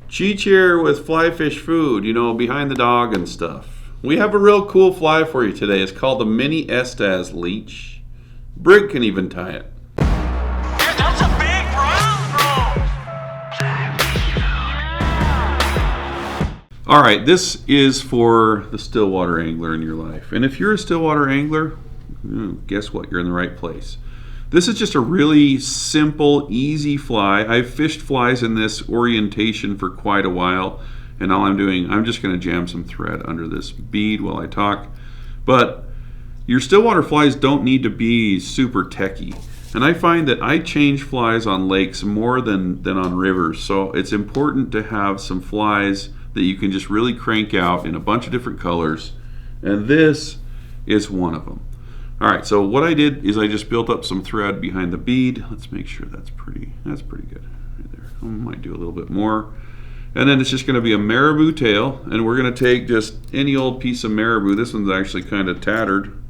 Cheech here with Fly Fish Food, you know, behind the dog and stuff. We have a real cool fly for you today. It's called the Mini Estaz Leech. Brig can even tie it. Yeah, that's a big brown. All right, this is for the stillwater angler in your life. And if you're a stillwater angler, guess what? You're in the right place. This is just a really simple, easy fly. I've fished flies in this orientation for quite a while, and all I'm just going to jam some thread under this bead while I talk. But your stillwater flies don't need to be super techy. And I find that I change flies on lakes more than on rivers, so it's important to have some flies that you can just really crank out in a bunch of different colors, and this is one of them. All right, so what I did is I just built up some thread behind the bead. Let's make sure that's pretty good right there. I might do a little bit more. And then it's just gonna be a marabou tail, and we're gonna take just any old piece of marabou. This one's actually kind of tattered.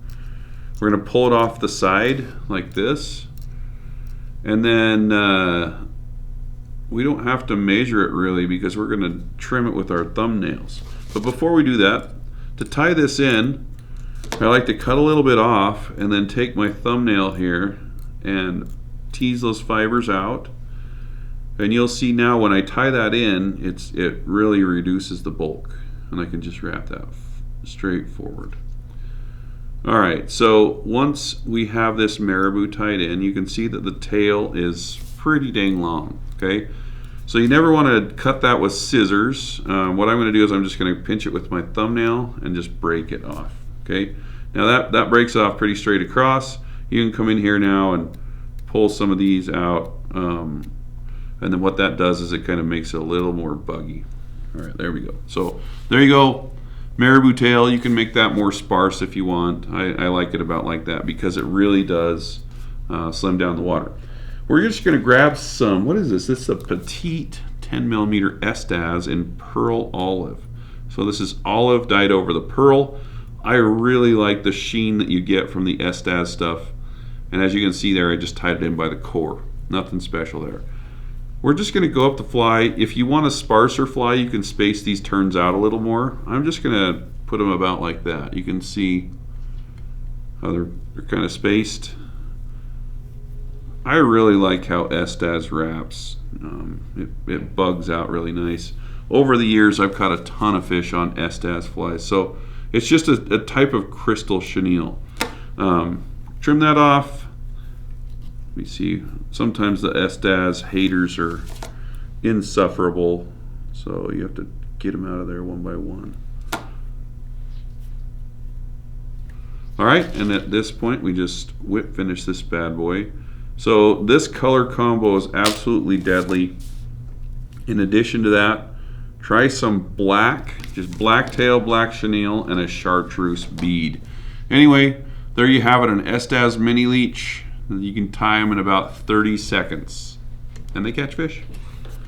We're gonna pull it off the side like this. And then we don't have to measure it really because we're gonna trim it with our thumbnails. But before we do that, to tie this in, I like to cut a little bit off and then take my thumbnail here and tease those fibers out. And you'll see now when I tie that in, it really reduces the bulk. And I can just wrap that straight forward. All right, so once we have this marabou tied in, you can see that the tail is pretty dang long, okay? So you never want to cut that with scissors. What I'm going to do is I'm just going to pinch it with my thumbnail and just break it off. Okay, now that breaks off pretty straight across. You can come in here now and pull some of these out, and then what that does is it kind of makes it a little more buggy. All right, there we go. So there you go, marabou tail. You can make that more sparse if you want. I like it about like that because it really does slim down the water. We're just going to grab some, what is this? This is a petite 10mm Estaz in pearl olive. So this is olive dyed over the pearl. I really like the sheen that you get from the Estaz stuff. And as you can see there, I just tied it in by the core. Nothing special there. We're just going to go up the fly. If you want a sparser fly, you can space these turns out a little more. I'm just going to put them about like that. You can see how they're kind of spaced. I really like how Estaz wraps. It bugs out really nice. Over the years, I've caught a ton of fish on Estaz flies. So it's just a type of crystal chenille. Trim that off. Let me see. Sometimes the Estaz haters are insufferable, so you have to get them out of there one by one. All right, and at this point, we just whip finish this bad boy. So this color combo is absolutely deadly. In addition to that, try some black, just black tail, black chenille, and a chartreuse bead. Anyway, there you have it, an Estaz mini leech. You can tie them in about 30 seconds, and they catch fish.